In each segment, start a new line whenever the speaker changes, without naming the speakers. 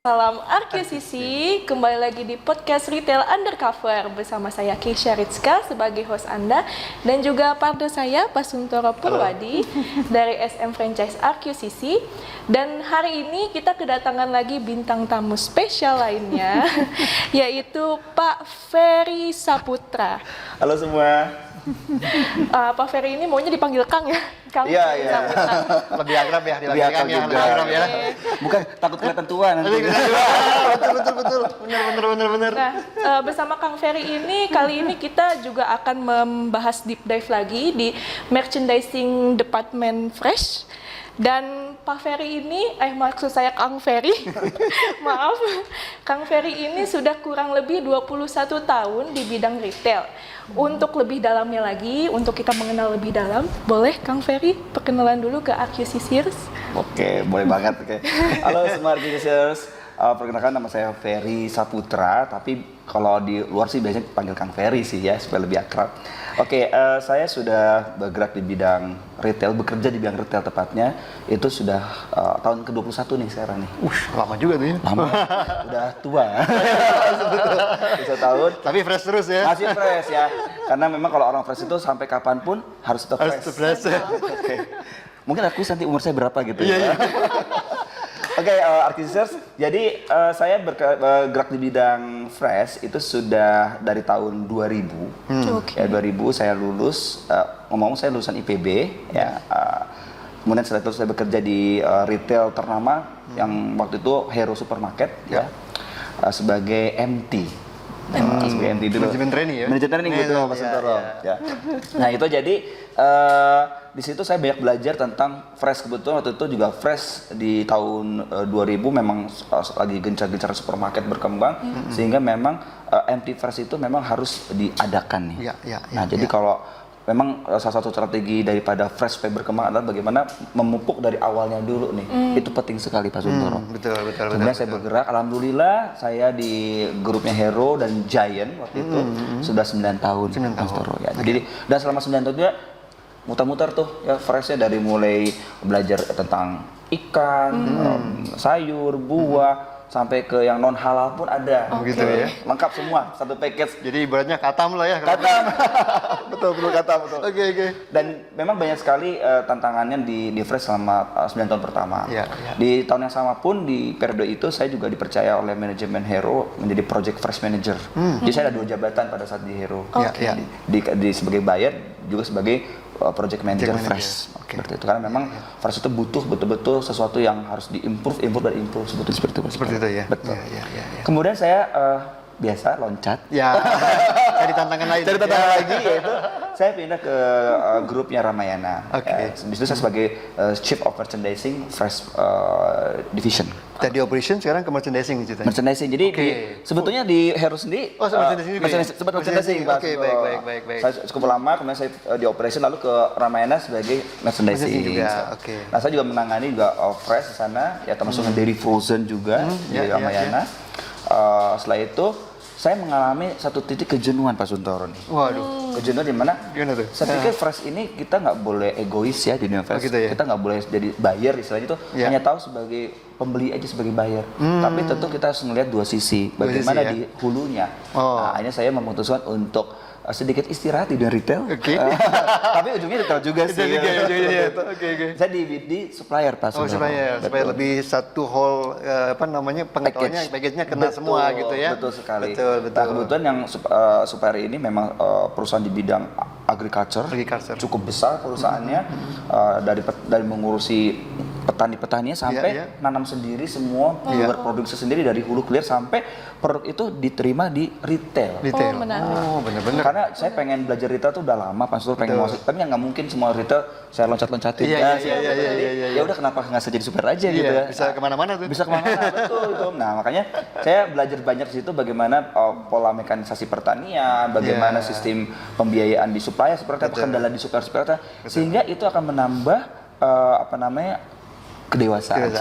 Salam Arquisisi, kembali lagi di podcast Retail Undercover bersama saya Keisha Rizka sebagai host Anda dan juga partner saya Pak Suntoro Purwadi dari SM Franchise Arquisisi. Dan hari ini kita kedatangan lagi bintang tamu spesial lainnya yaitu Pak Ferry Saputra.
Halo semua.
Pak Ferry ini maunya dipanggil Kang ya? Kang
Iya.
Saputra.
Lebih akrab ya,
Lebih akrab
ya,
juga.
lebih akrab ya.
Bukan takut kelihatan tua nanti.
betul. Bener.
Nah, bersama Kang Ferry ini, kali ini kita juga akan membahas deep dive lagi di merchandising department Fresh. Dan Pak Ferry ini, maksud saya Kang Ferry, maaf, Kang Ferry ini sudah kurang lebih 21 tahun di bidang retail. Untuk lebih dalamnya lagi, untuk kita mengenal lebih dalam, boleh Kang Ferry perkenalan dulu ke Arquisisiers?
Oke, boleh banget. Oke. Halo semua Arquisisiers. Perkenalkan nama saya Ferry Saputra, tapi kalau di luar sih biasanya panggil Kang Ferry sih ya, supaya lebih akrab. Oke, saya sudah bergerak di bidang retail, bekerja di bidang retail tepatnya, itu sudah tahun ke-21 nih sekarang nih.
Lama juga tuh ya.
Lama, udah tua. 1 tahun.
Tapi fresh terus ya.
Masih fresh ya, karena memang kalau orang fresh itu sampai kapanpun harus tetap fresh.
Harus fresh ya.
Oke. Mungkin aku nanti umur saya berapa gitu ya. Oke, Arquisisiers, jadi saya bergerak di bidang fresh itu sudah dari tahun 2000. Ya, 2000 saya lulus, ngomong saya lulusan IPB ya. Kemudian setelah itu saya bekerja di retail ternama yang waktu itu Hero Supermarket ya, sebagai MT. Sebagai MT dulu.
Manajemen training ya.
Manajemen training gitu Pak Suntoro. Ya. Nah, itu jadi di situ saya banyak belajar tentang fresh. Kebetulan waktu itu juga fresh di tahun 2000 memang lagi gencar-gencar supermarket berkembang, sehingga memang MT fresh itu memang harus diadakan nih. Nah, jadi kalau memang salah satu strategi daripada fresh supaya berkembang adalah bagaimana memupuk dari awalnya dulu nih. Itu penting sekali Pak Suntoro.
Betul.
Kemudian saya bergerak, alhamdulillah saya di grupnya Hero dan Giant waktu itu sudah 9 tahun.
9 tahun.
Suntoro, ya. Jadi dan selama 9 tahun juga muter-muter tuh ya freshnya dari mulai belajar tentang ikan, sayur, buah, sampai ke yang non halal pun ada.
Gitu ya.
Lengkap semua, satu package.
Jadi ibaratnya katam lah ya.
Katam. betul katam.
Oke.
Dan memang banyak sekali tantangannya di Fresh selama 9 tahun pertama.
Iya.
Di tahun yang sama pun di periode itu saya juga dipercaya oleh manajemen Hero menjadi project Fresh Manager. Jadi saya ada 2 jabatan pada saat di Hero.
Iya.
Di sebagai buyer juga sebagai project manager Fresh.
Oke.
Itu karena memang Fresh itu butuh betul-betul sesuatu yang harus diimprove seperti
Seperti itu ya.
Betul.
Iya.
Kemudian saya biasa loncat.
Ya. Cari tantangan lain.
Cari tantangan lagi yaitu saya pindah ke grupnya Ramayana.
Oke.
Di situ saya sebagai Chief of Merchandising Fresh Division.
Tadi operation sekarang ke merchandising ceritanya.
Merchandising. Jadi sebetulnya di Hero sendiri
merchandising juga ya?
sempat merchandising.
Oke, baik.
Saya cukup lama, kemudian saya di operation lalu ke Ramayana sebagai merchandising
juga. Oke.
Nah, saya juga menangani juga fresh di sana, ya termasuk dairy frozen juga di Ramayana. Setelah itu saya mengalami satu titik kejenuhan Pak Suntoro nih.
Waduh.
Kejenuhan di mana?
Gimana tuh?
Saya pikir fresh ini kita nggak boleh egois ya di dunia fresh.
Gitu ya?
Kita nggak boleh jadi buyer istilahnya itu hanya tahu sebagai pembeli aja sebagai buyer. Tapi tentu kita harus melihat dua sisi. Bagaimana
ya?
di hulunya.
Oh.
Nah, akhirnya saya memutuskan untuk sedikit istirahat di dunia retail.
Oke.
Tapi ujungnya retail juga sih.
Ujungnya. Oke.
Saya di supplier Pak Suntoro.
Supaya lebih satu whole pengetahuannya package-nya kena semua gitu ya.
Betul sekali.
Betul.
Nah, kebetulan yang supplier ini memang perusahaan di bidang agriculture. Cukup besar perusahaannya, dari mengurusi petani-petaninya sampai nanam sendiri semua, berproduksi sendiri dari hulu clear sampai produk itu diterima di retail.
Oh, benar-benar.
Karena saya pengen belajar retail tuh udah lama, Pak Suntoro pengen masuk, tapi nggak mungkin semua retail saya loncat-loncatin. Ya udah kenapa nggak saya jadi super aja gitu ya?
Bisa kemana-mana tuh.
Bisa kemana-mana, betul itu. Nah, makanya saya belajar banyak di situ bagaimana pola mekanisasi pertanian, bagaimana sistem pembiayaan di supplier seperti apa, kendala di supplier seperti apa, sehingga itu akan menambah kedewasaan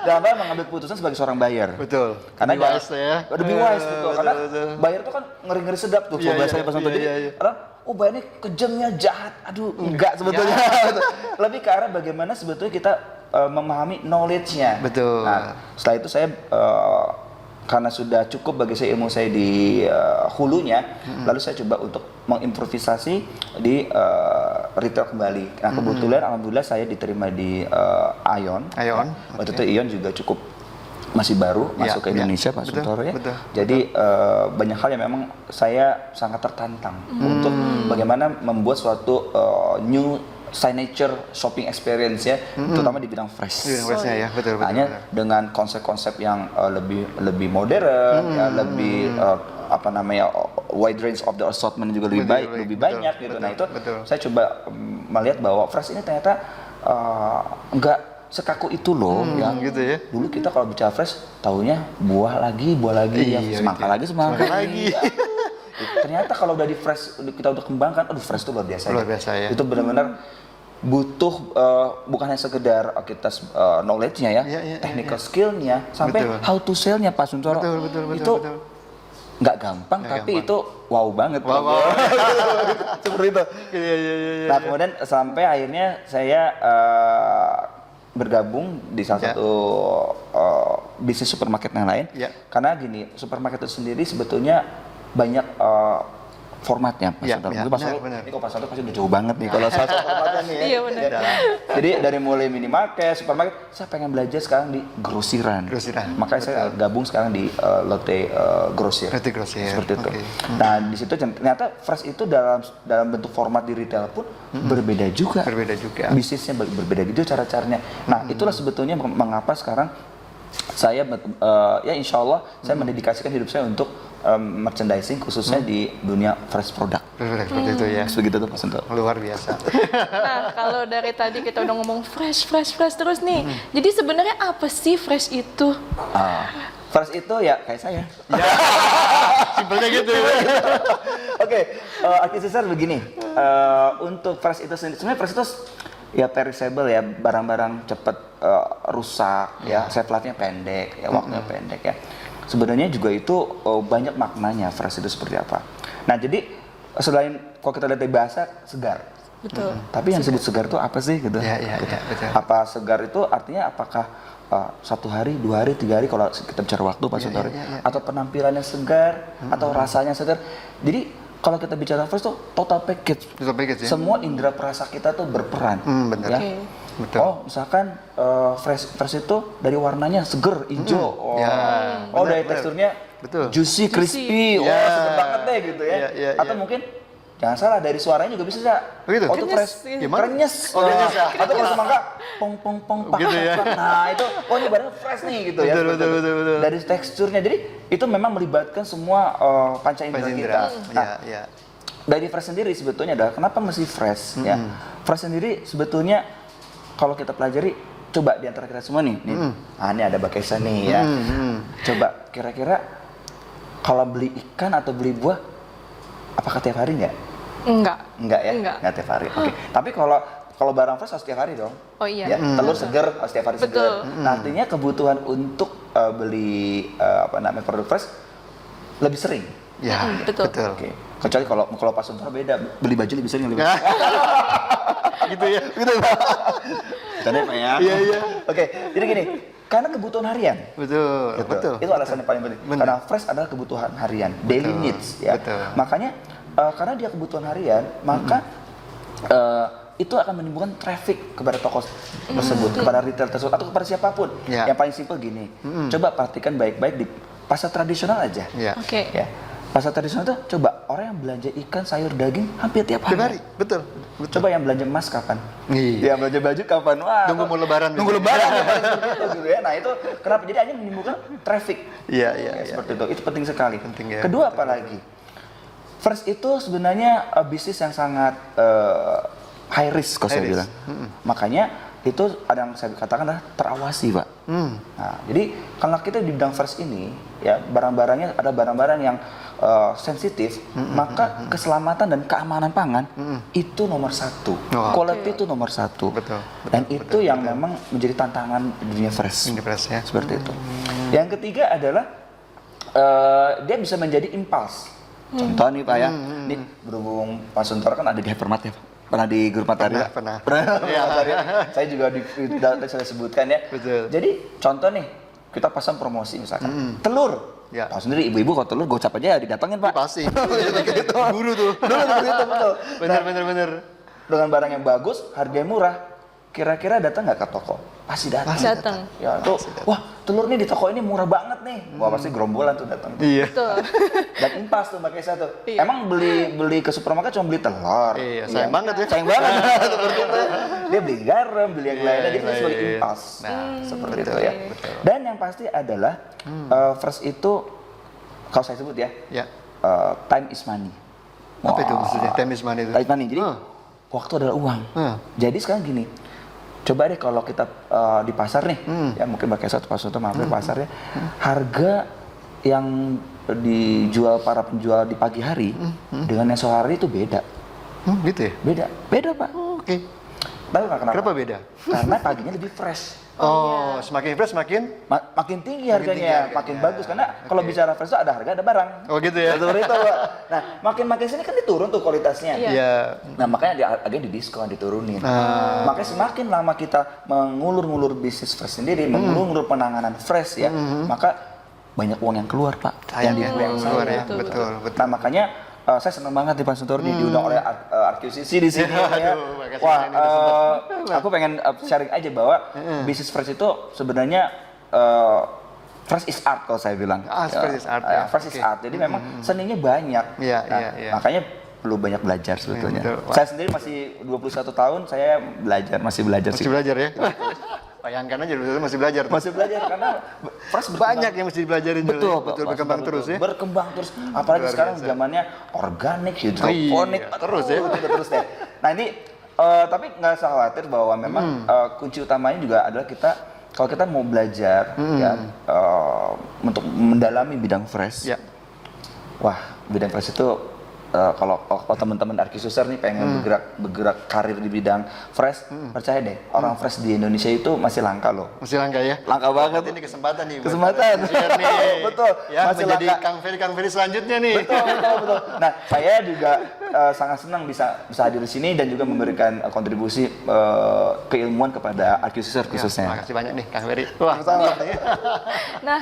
dalam hal mengambil keputusan sebagai seorang buyer.
Betul.
Karena
lebih wise ya.
Lebih wise betul. Karena buyer itu kan ngeri-ngeri sedap tuh bahasanya pas nonton. Jadi oh bayarnya kejamnya jahat. Aduh, enggak sebetulnya. Lebih ke arah bagaimana sebetulnya kita memahami knowledge-nya.
Betul.
Nah, setelah itu saya karena sudah cukup bagi saya ilmu saya di hulunya, lalu saya coba untuk mengimprovisasi di retail kembali. Nah, kebetulan alhamdulillah saya diterima di Ion.
Ion.
Waktu itu Ion juga cukup masih baru masuk ke Indonesia, Pak
Betul,
Suntoro ya.
betul,
Jadi banyak hal yang memang saya sangat tertantang untuk bagaimana membuat suatu new signature shopping experience ya, terutama di bidang fresh.
Iya, fresh-nya ya, betul.
Hanya dengan konsep-konsep yang lebih modern, ya, lebih apa namanya wide range of the assortment juga lebih baik, lebih banyak gitu. Nah itu saya coba melihat bahwa fresh ini ternyata enggak sekaku itu loh, ya.
Gitu ya.
Dulu kita kalau bicara fresh, taunya buah lagi, yang semangka lagi. Ya. Ternyata kalau udah di fresh kita udah kembangkan, aduh fresh itu luar biasa.
Luar biasa ya.
Itu benar-benar butuh bukan hanya sekedar kita knowledge-nya ya, technical skill-nya, sampai how to sell-nya Pak Suntoro.
Betul.
Itu nggak gampang, tapi itu wow banget.
Wow.
Seperti itu.
Iya.
Nah kemudian sampai akhirnya saya bergabung di salah satu bisnis supermarket yang lain. Karena gini, supermarket itu sendiri sebetulnya banyak formatnya, Pak Suntoro. Mungkin Pak Suntoro, ini kok Pak Suntoro pasti udah jauh banget nih kalau soal formatnya nih ya.
Iya benar.
Jadi dari mulai minimarket, supermarket, saya pengen belajar sekarang di grosiran. Makanya saya gabung sekarang di Lotte Grosir.
Lotte Grosir.
Seperti itu. Nah di situ ternyata fresh itu dalam bentuk format di retail pun berbeda juga. Bisnisnya berbeda gitu cara-caranya. Nah itulah sebetulnya mengapa sekarang saya ya insya Allah saya mendedikasikan hidup saya untuk merchandising khususnya di dunia fresh product.
Seperti itu ya.
Begitu tuh Pak Suntoro.
Luar biasa.
Nah, kalau dari tadi kita udah ngomong fresh terus nih. Jadi sebenarnya apa sih fresh itu?
Fresh itu ya kayak saya.
Simpelnya gitu ya.
Oke, Akisisar begini. Untuk fresh itu sendiri, sebenarnya fresh itu ya perishable ya, barang-barang cepat rusak ya, shelf life-nya pendek ya, waktunya pendek ya. Sebenarnya juga itu banyak maknanya fresh itu seperti apa. Nah jadi selain kalau kita lihat dari bahasa segar,
Betul.
tapi yang disebut segar itu apa sih gitu?
Iya, betul.
Apa segar itu artinya apakah 1 hari, 2 hari, 3 hari kalau kita bicara waktu Pak Suntoro, atau penampilannya segar, atau rasanya segar. Jadi kalau kita bicara fresh itu total package.
Ya.
Semua indera perasa kita tuh berperan.
Benar.
Ya.
Betul.
Oh, misalkan fresh itu dari warnanya seger, hijau. Dari teksturnya juicy, crispy. Seger banget deh gitu ya. Atau mungkin jangan salah dari suaranya juga bisa.
Begitu.
Itu fresh, krenyes. Atau kalau semangka pong pak.
Gitu ya.
Nah, itu ini barangnya fresh nih gitu ya.
Betul.
Dari teksturnya. Jadi itu memang melibatkan semua panca indera kita. Nah, dari fresh sendiri sebetulnya adalah kenapa mesti fresh ya. Fresh sendiri sebetulnya kalau kita pelajari, coba di antara kita semua nih, ini ada Bakesa nih ya. Coba kira-kira kalau beli ikan atau beli buah, apakah tiap hari nggak? Enggak ya? Enggak tiap hari. Oke. Tapi kalau barang fresh harus tiap hari dong.
Oh iya.
Ya, telur segar harus tiap hari segar. Nah, artinya kebutuhan untuk beli produk fresh lebih sering.
Ya,
betul.
Oke. Kecuali kalau Pak Suntoro beda, beli baju lebih sering
Gitu ya.
Tadi Pak ya.
Iya.
Oke, jadi gini, karena kebutuhan harian.
Betul.
Itu alasan yang paling penting. Karena fresh adalah kebutuhan harian, daily needs ya. Makanya karena dia kebutuhan harian, maka itu akan menimbulkan traffic kepada toko tersebut, kepada retail tersebut, atau kepada siapapun. Yang paling simpel gini, coba perhatikan baik-baik di pasar tradisional aja.
Oke.
Ya. Pasar tradisional itu coba orang yang belanja ikan, sayur, daging hampir tiap hari.
Betul.
Coba yang belanja emas kapan?
Iya.
Yang belanja baju kapan? Wah,
Nunggu mau lebaran.
Nunggu lebaran ya, gitu ya. Nah itu kenapa? Jadi hanya menimbulkan traffic.
Iya.
Seperti itu. Itu penting sekali.
Ya.
Kedua apa lagi? First itu sebenarnya bisnis yang sangat high risk kalau saya bilang. Makanya itu ada yang saya katakan adalah terawasi, Pak. Nah, jadi kalau kita di bidang first ini, ya barang-barangnya ada barang-barang yang sensitif, maka keselamatan dan keamanan pangan itu nomor 1. Quality itu nomor 1.
Betul.
Dan itu yang memang menjadi tantangan di dunia fresh.
Ya.
Seperti itu. Yang ketiga adalah dia bisa menjadi impuls. Contoh nih Pak ya, nih berhubung Pak Suntoro kan ada di Hypermart ya Pak. Pernah di grup Mataria?
Pernah.
Iya. Saya juga tadi saya sebutkan ya.
Betul.
Jadi contoh nih, kita pasang promosi misalkan telur.
Ya.
Tahu sendiri ibu-ibu kalau telur gocap aja didatengin Pak.
Pasti.
Gitu.
Guru tuh.
Dulu seperti itu betul.
Bener.
Dengan barang yang bagus, harganya murah, kira-kira datang nggak ke toko? Pasti datang.
Datang.
Ya tuh, wah telur nih di toko ini murah banget nih. Wah pasti gerombolan tuh datang.
Iya.
Betul.
Dan impas tuh pakai satu.
Iya.
Emang beli ke supermarket cuma beli telur.
Iya, sayang banget ya.
Sayang banget. Seperti itu. Dia beli garam, beli yang lainnya, dia
lain.
sebagai impas.
Nah,
Seperti itu ya. Dan yang pasti adalah fresh itu kalau saya sebut ya,
Ya.
time is money.
Apa itu
Wah.
maksudnya? Time is money itu.
Time is money. Jadi waktu adalah uang. Jadi sekarang gini. Coba deh kalau kita di pasar nih, ya mungkin pakai satu maaf ya pasarnya, harga yang dijual para penjual di pagi hari dengan yang sore hari itu beda.
Gitu ya?
Beda Pak.
Oke.
Tahu nggak kenapa?
Kenapa beda?
Karena paginya lebih fresh.
Oh, semakin fresh semakin.
Makin tinggi harganya, makin bagus. Karena kalau bicara fresh itu ada harga, ada barang.
Oh gitu ya?
Seperti itu Pak. Nah, makin sini kan diturun tuh kualitasnya.
Iya.
Iya.
Nah makanya agen di diskon, diturunin. Makanya semakin lama kita mengulur-ngulur bisnis fresh sendiri, mengulur-ngulur penanganan fresh ya, maka banyak uang yang keluar Pak.
Sayang
Yang
yang keluar ya.
Betul,
Betul.
Nah makanya saya senang banget nih Pak Suntoro diundang oleh RQCC di sini ya.
Aduh, makasih
Wah,
ini udah
aku pengen sharing aja bahwa bisnis fresh itu sebenarnya fresh is art kalau saya bilang.
Fresh is art, ya.
Fresh is art. Jadi memang seninya banyak.
Iya,
Nah,
iya.
makanya perlu banyak belajar sebetulnya.
betul. Wah.
Saya sendiri masih 21 tahun, saya masih belajar sih.
Masih belajar ya? Bayangkan aja dulu masih belajar.
Masih belajar karena fresh berkembang.
Banyak yang mesti dipelajarin dulu.
Betul,
Betul
Pak,
berkembang
betul.
terus ya.
Berkembang terus. Apalagi
Luar
sekarang
biasa.
zamannya organik, hidroponik,
Iya, terus ya.
terus deh. Nah ini tapi nggak usah khawatir bahwa memang kunci utamanya juga adalah kalau kita mau belajar ya untuk mendalami bidang fresh.
Ya.
Wah, bidang fresh itu kalau teman-teman Arkisusar nih pengen bergerak karir di bidang fresh, percaya deh, orang fresh di Indonesia itu masih langka loh.
Masih langka ya?
Langka banget.
Ini kesempatan nih. buat
Kesempatan.
para pendengar nih.
Betul.
Ya,
Masih
menjadi
langka.
Kang Ferry selanjutnya nih.
Betul. Nah, saya juga sangat senang bisa hadir di sini dan juga memberikan kontribusi keilmuan kepada Arkisusar khususnya.
Terima kasih banyak nih Kang Ferry. Wah, mantap nih.
Nah,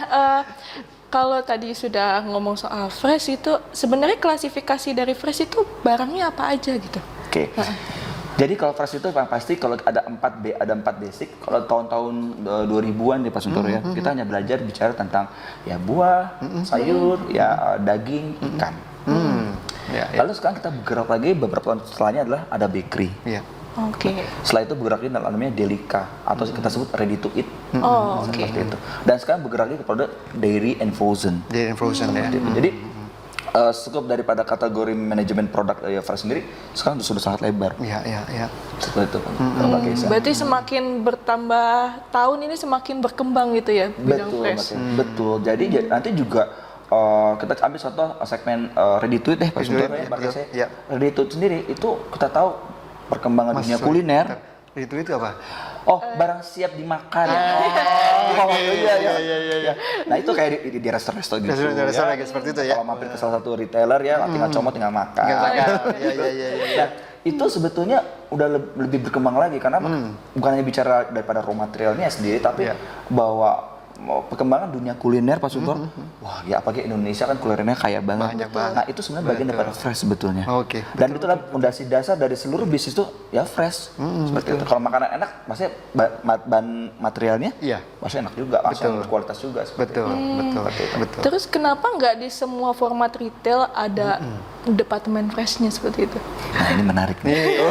kalau tadi sudah ngomong soal fresh itu sebenarnya klasifikasi dari fresh itu barangnya apa aja gitu?
Oke. Jadi kalau fresh itu yang pasti kalau ada 4 basic. Kalau tahun-tahun 2000-an di Pak Suntoro ya, kita hanya belajar bicara tentang ya buah, sayur, ya daging, ikan.
Ya, ya.
Lalu sekarang kita bergerak lagi beberapa tahun setelahnya adalah ada bakery.
Iya.
Oke.
Setelah itu bergerak lagi namanya Delica atau kita sebut ready to eat.
Oh, oke.
Seperti itu. Dan sekarang bergerak lagi kepada dairy and frozen.
Jadi frozen ya.
Jadi skop daripada kategori manajemen produk fresh sendiri sekarang sudah sangat lebar.
Iya.
Seperti itu Mbak Keisa.
Berarti semakin bertambah tahun ini semakin berkembang gitu ya bidang
Betul,
fresh.
betul. Jadi nanti juga kita ambil contoh segmen ready to eat deh Pak
Ready to
Suntoro
eat,
ya, pakai
betul.
saya.
Iya.
Ready to eat sendiri itu kita tahu perkembangan dunia kuliner.
Itu apa?
Oh, barang siap dimakan. Iya. Nah, itu kayak di restoran-restoran gitu.
Restoran-restoran kayak seperti itu ya.
Kalau mampir ke salah satu retailer ya, tinggal comot tinggal makan.
Tinggal makan. Iya.
Nah, itu sebetulnya udah lebih berkembang lagi karena bukan hanya bicara daripada raw materialnya sendiri, tapi bahwa perkembangan dunia kuliner Pak Suntoro, wah ya apalagi Indonesia kan kulinernya kaya banget.
Banyak banget.
Nah itu sebenarnya bagian daripada fresh sebetulnya.
Oke.
Dan itulah fondasi dasar dari seluruh bisnis itu ya fresh. Seperti itu. Kalau makanan enak, maksudnya bahan materialnya,
Iya.
maksudnya enak juga, maksudnya berkualitas juga. Seperti
Betul.
Terus kenapa nggak di semua format retail ada departemen freshnya seperti itu?
Nah ini menarik nih.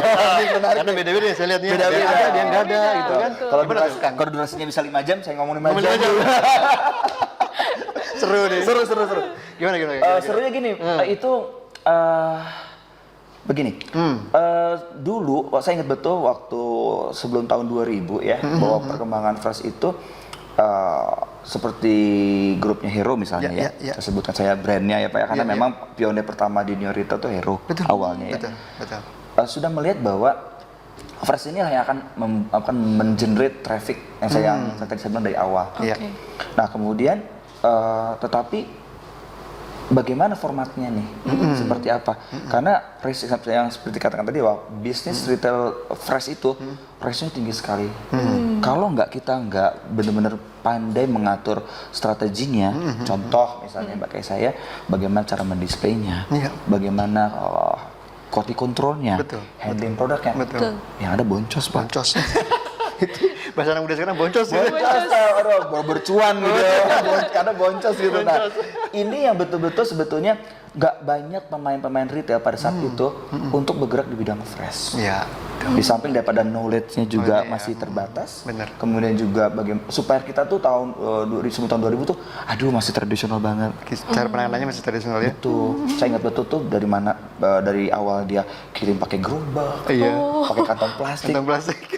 Karena beda-beda ya saya lihatnya.
Beda-beda.
Ada yang ada, yang nggak ada gitu kan.
Kalau durasinya bisa 5 jam, saya ngomong 5 jam.
Seru nih.
Seru.
Gimana?
Serunya gini, itu begini. Dulu, saya ingat betul waktu sebelum tahun 2000 ya, bahwa perkembangan fresh itu seperti grupnya Hero misalnya ya.
Ya.
Saya sebutkan saya brandnya ya Pak ya, karena memang pionir pertama di New Retail itu Hero awalnya ya.
Betul.
Sudah melihat bahwa fresh ini yang akan mengenerate traffic yang tadi saya bilang dari awal.
Iya.
Oke.
Nah kemudian tetapi bagaimana formatnya nih, seperti apa? Karena race yang seperti katakan tadi, bisnis retail fresh itu race-nya tinggi sekali. Kalau kita nggak benar-benar pandai mengatur strateginya, contoh misalnya kayak saya, bagaimana cara mendisplaynya, bagaimana quality controlnya, handling produknya, yang ada boncos Pak.
Boncos. Itu bahasa anak muda sekarang boncos.
Bercuan gitu, karena boncos gitu. Nah, ini yang betul-betul sebetulnya nggak banyak pemain-pemain retail pada saat itu untuk bergerak di bidang fresh.
Iya.
Di samping daripada knowledge-nya juga masih terbatas.
Bener.
Kemudian juga supaya kita tuh tahun 2000 tuh, aduh masih tradisional banget.
Cara penanganannya masih tradisional ya.
Tuh, saya ingat betul tuh dari awal dia kirim pakai gerobak, pakai kantong plastik,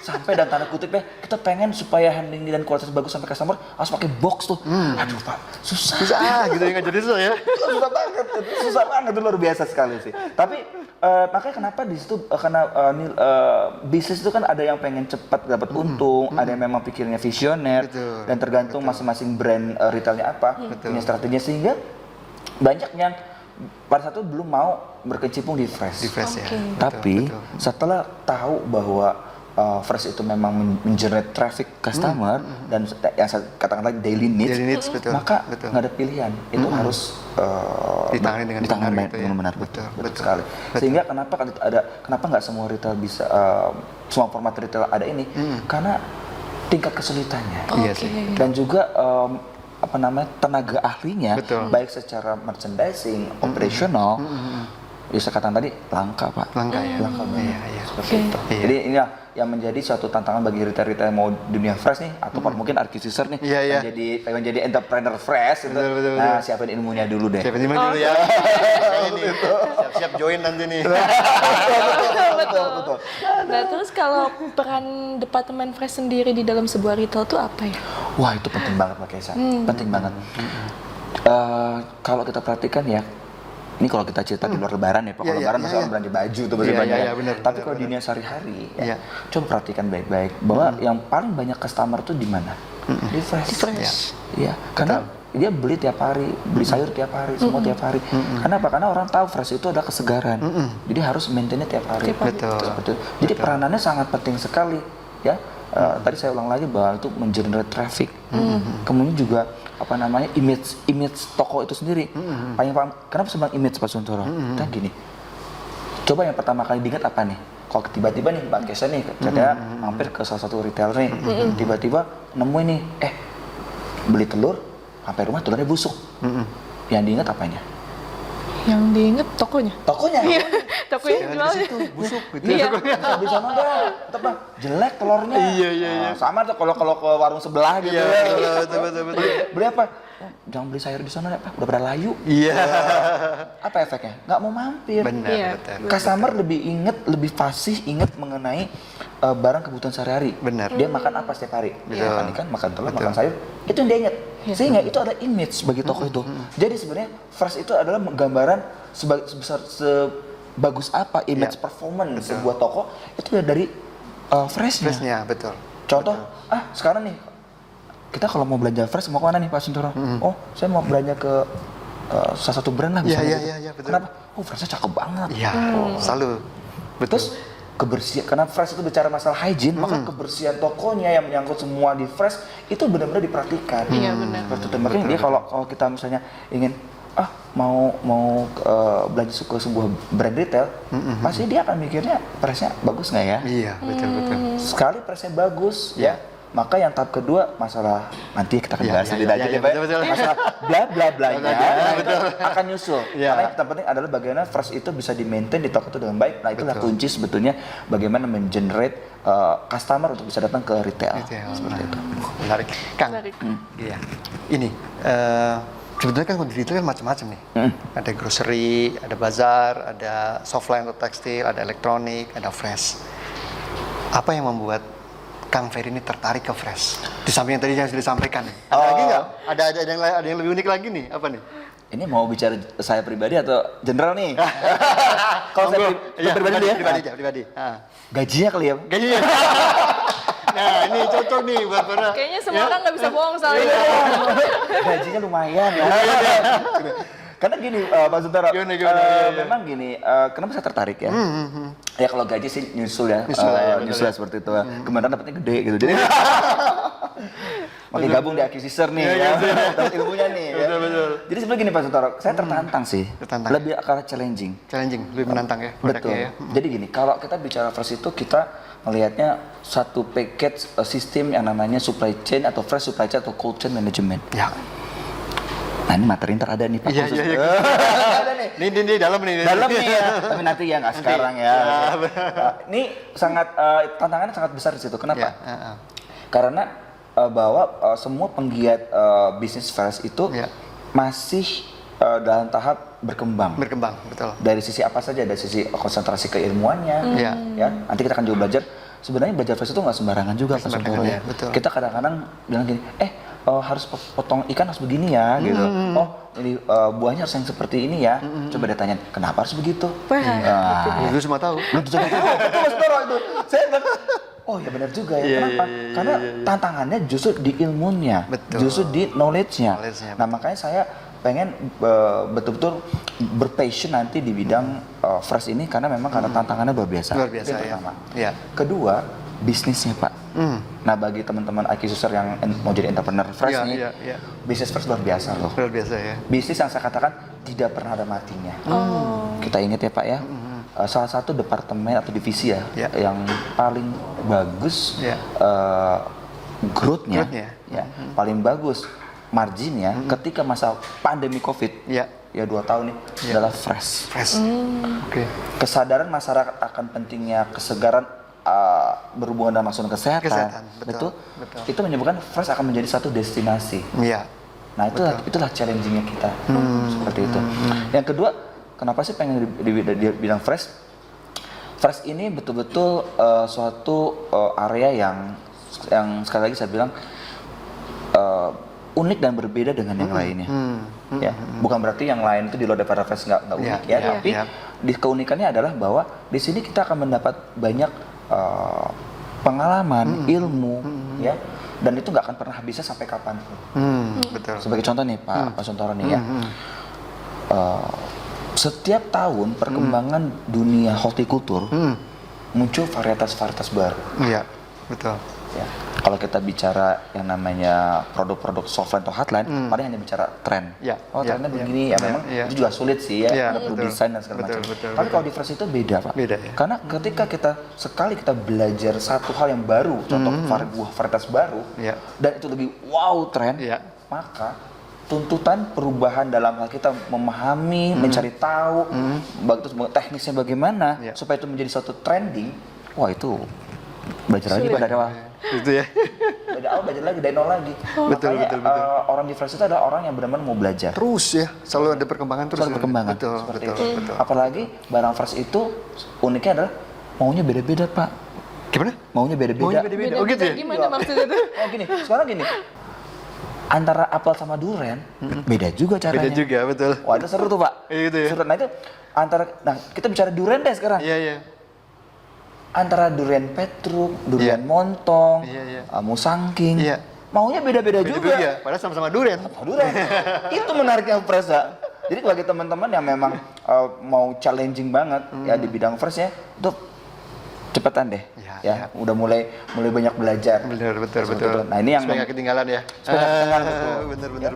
sampai dan tanda kutipnya kita pengen supaya handling dan kualitas bagus sampai customer harus pakai box tuh. Aduh Pak, susah
Gitu ya nggak jadi susah ya.
susah banget itu luar biasa sekali sih. Tapi makanya kenapa di situ karena bisnis itu kan ada yang pengen cepat dapat untung, ada yang memang pikirnya visioner, dan tergantung masing-masing brand retailnya apa, punya strateginya, sehingga banyak yang pada saat itu belum mau berkecimpung di fresh.
Ya.
Tapi setelah tahu bahwa fresh itu memang mengenerate traffic customer dan yang saya katakan lagi daily needs, maka nggak ada pilihan, itu harus
ditangani dengan
benar, betul sekali. Sehingga kenapa nggak semua retail bisa, semua format retail ada ini, karena tingkat kesulitannya, dan juga tenaga ahlinya, baik secara merchandising, operasional. Ya saya katakan tadi langka Pak.
Langka
banget. Seperti itu. Jadi ini yang menjadi suatu tantangan bagi retail-retail mau dunia fresh nih, atau mungkin architecture nih, pengen jadi entrepreneur fresh itu. Nah, siapin ilmunya dulu deh.
Siapin ilmunya dulu ya. Ini siap-siap join nanti nih.
Betul. Nah, terus kalau peran departemen fresh sendiri di dalam sebuah retail itu apa ya?
Wah, itu penting banget Mbak Kesa. Penting banget. Kalau kita perhatikan ya, ini kalau kita cerita di luar lebaran ya, kalau lebaran pasti orang belanja baju tuh banyak. Tapi kalau di dunia sehari-hari, coba perhatikan baik-baik bahwa yang paling banyak customer tuh di mana? Di fresh. Iya, karena dia beli tiap hari, beli sayur tiap hari, semua tiap hari. Kenapa? Karena orang tahu fresh itu ada kesegaran. Jadi harus maintainnya tiap hari. Betul. Jadi peranannya sangat penting sekali, ya. Tadi saya ulang lagi bahwa itu mengenerate traffic. Kemudian juga image toko itu sendiri. Kenapa saya bilang image Pak Suntoro? Dan gini, coba yang pertama kali diingat apa nih? Kalau tiba-tiba nih Mbak Kesa nih, saya mampir ke salah satu retailer nih, tiba-tiba nemu ini, beli telur, sampai rumah telurnya busuk. Yang diingat apanya?
Yang diinget tokonya.
Tokonya
Jualnya.
Busuk gitu.
Iya. Di sana dah, jelek telurnya.
Iya.
Sama tuh kalau ke warung sebelah gitu.
Betul.
Beli apa? Jangan beli sayur di sana ya, Pak. Udah pada layu.
Iya.
Apa efeknya? Nggak mau mampir.
Benar.
Customer lebih fasih inget mengenai barang kebutuhan sehari-hari.
Benar.
Dia makan apa setiap hari? Makan ikan, makan telur, makan sayur. Itu yang dia inget. Sehingga itu ada image bagi toko itu. Jadi sebenarnya fresh itu adalah gambaran sebagus apa image performance sebuah toko itu dari freshnya.
Betul.
Contoh, sekarang nih kita kalau mau belanja fresh mau kemana nih Pak Suntoro? Oh, saya mau belanja ke salah satu brand lah misalnya.
Iya, betul.
Kenapa? Oh, freshnya cakep banget.
Iya, selalu. Betul.
Terus kebersihan, karena fresh itu bicara masalah hygiene, maka kebersihan tokonya yang menyangkut semua di fresh itu benar-benar diperhatikan.
Iya, benar.
Makanya dia kalau kita misalnya ingin mau belanja ke sebuah brand retail, pasti dia akan mikirnya freshnya bagus nggak ya?
Iya, betul.
Sekali freshnya bagus, ya. Maka yang tahap kedua masalah nanti kita akan bahas lebih lanjut ya, Pak. Masalah bla-bla-blanya akan nyusul. Karena yang terpenting adalah bagaimana fresh itu bisa di-maintain di toko itu dengan baik. Nah, itulah kunci sebetulnya bagaimana mengenerate customer untuk bisa datang ke retail. Seperti itu.
Menarik. Kang. Iya. Ini sebetulnya kan di retail kan macam-macam nih. Ada grocery, ada bazar, ada softline atau tekstil, ada elektronik, ada fresh. Apa yang membuat Kang Ferry ini tertarik ke fresh? Di samping yang tadi yang sudah disampaikan. Ada lagi nggak? Ada yang lebih unik lagi nih? Apa nih?
Ini mau bicara saya pribadi atau general nih? Kalau saya pribadi ya?
Pribadi.
Gajinya kali ya?
Gajinya. Nah, ini cocok nih buat para.
Kayaknya semua orang nggak bisa bohong soal itu.
Gajinya lumayan ya. Karena gini, Pak Suntoro,
Gimana, iya.
memang gini, kenapa saya tertarik ya? Ya kalau gaji sih nyusul ya, nyusul ya seperti itu. Kemarin dapetnya gede gitu, jadi makin gabung di Acquisition nih, ya, dapat ilmunya nih.
Betul.
Jadi sebenarnya gini Pak Suntoro, saya tertantang sih,
Tertantang.
lebih akar challenging.
Challenging, lebih menantang ya
Betul.
produknya ya.
Jadi gini, kalau kita bicara fresh itu kita melihatnya satu package sistem yang namanya supply chain atau fresh supply chain atau cold chain management.
Ya.
Nah ini materi ntar ada nih Pak.
Iya,
khusus.
iya.
Ada nih.
Ini dalam nih.
Dalam nih ya, tapi nanti ya nggak sekarang ya. Nah, ini sangat tantangannya sangat besar di situ. Kenapa?
Ya,
Karena bahwa semua penggiat bisnis fresh itu
Ya.
masih dalam tahap berkembang.
Berkembang, betul.
Dari sisi apa saja, dari sisi konsentrasi keilmuannya,
Iya.
ya. Nanti kita akan juga belajar. Sebenarnya belajar fresh itu nggak sembarangan juga, Pak
Sembarangan,
Suntoro,
ya, betul.
Kita kadang-kadang bilang gini, harus potong ikan harus begini ya, gitu. Oh, ini buahnya harus yang seperti ini ya. Coba dia tanya, kenapa harus begitu? Nah,
Lu semua tahu.
lu tuh betul Mas Toro itu. Saya bilang, oh ya benar juga ya.
Iya,
Kenapa?
iya,
Karena tantangannya justru di ilmunya,
Betul.
justru di knowledge-nya.
Knowledge-nya,
Nah makanya saya pengen betul-betul berpassion nanti di bidang fresh ini karena memang karena tantangannya luar biasa.
Luar biasa,
Itu yang
ya.
pertama.
Iya.
Kedua, bisnisnya Pak. Nah bagi teman-teman IQ User yang mau jadi entrepreneur fresh
Iya,
nih,
iya.
bisnis fresh luar biasa loh.
Luar biasa ya.
Bisnis yang saya katakan tidak pernah ada matinya. Kita ingat ya Pak ya, salah satu departemen atau divisi ya,
Ya.
yang paling bagus
Ya.
growth-nya,
Growth-nya.
ya, paling bagus marginnya ketika masa pandemi COVID,
Ya.
ya 2 tahun nih, adalah fresh.
Fresh. Oke.
Kesadaran masyarakat akan pentingnya kesegaran berhubungan dengan langsung kesehatan,
Kesehatan, betul.
Itu menyebabkan fresh akan menjadi satu destinasi.
Iya.
Nah itulah challengingnya kita seperti itu. Yang kedua, kenapa sih pengen di bidang fresh? Fresh ini betul-betul suatu area yang sekali lagi saya bilang unik dan berbeda dengan yang lainnya. Ya, bukan berarti yang lain itu di luar daripada fresh nggak unik ya,
ya,
tapi
ya.
di keunikannya adalah bahwa di sini kita akan mendapat banyak pengalaman, ilmu, ya, dan itu nggak akan pernah habisnya sampai kapanpun.
Betul.
Sebagai contoh nih Pak Suntoro nih ya, setiap tahun perkembangan dunia hortikultur muncul varietas-varietas baru.
Iya, betul.
Ya. Kalau kita bicara yang namanya produk-produk softline atau hardline, paling hanya bicara tren.
Ya,
Oh
ya,
trennya
ya,
begini, ya
ya,
memang
ya.
itu juga sulit sih ya,
Ya,
perlu
betul.
desain dan segala
Betul,
macam.
betul,
Tapi
betul.
kalau di fresh itu beda Pak.
Beda, ya.
Karena ketika kita belajar satu hal yang baru, contoh buah varietas baru,
Ya.
dan itu lebih wow tren,
Ya.
maka tuntutan perubahan dalam hal kita memahami, mencari tahu, bagus teknisnya bagaimana
Ya.
supaya itu menjadi suatu trending, wah itu belajar lagi Pak dari awal.
Itu ya.
Dari awal belajar lagi, dari nol lagi.
Betul,
Makanya
betul.
orang di fresh itu adalah orang yang benar-benar mau belajar.
Terus ya, selalu ada perkembangan terus.
Selalu perkembangan.
Betul,
seperti
betul,
itu.
betul.
Apalagi barang fresh itu uniknya adalah maunya beda-beda Pak.
Gimana?
Maunya beda-beda.
Maunya beda-beda. Oh gitu ya?
Gimana maksudnya tuh?
Oh gini, sekarang gini. Antara apel sama durian beda juga caranya.
Beda juga, betul.
Wah itu seru tuh Pak.
Iya, gitu ya.
Seru. Nah itu nah kita bicara durian deh sekarang.
Iya, iya.
Antara durian petruk, durian
Iya.
montong,
Iya, iya.
Musangking,
Iya.
maunya beda-beda
Beda
juga.
juga, padahal sama-sama durian.
Durian. Itu menariknya fresh ya. Jadi bagi teman-teman yang memang mau challenging banget ya di bidang fresh ya, itu cepetan deh.
Ya,
Ya,
ya.
udah mulai banyak belajar.
Benar, betul,
Seperti
betul.
itu. Nah, ini yang
supaya nggak ketinggalan ya.
Supaya nggak ketinggalan, betul.
Benar, benar.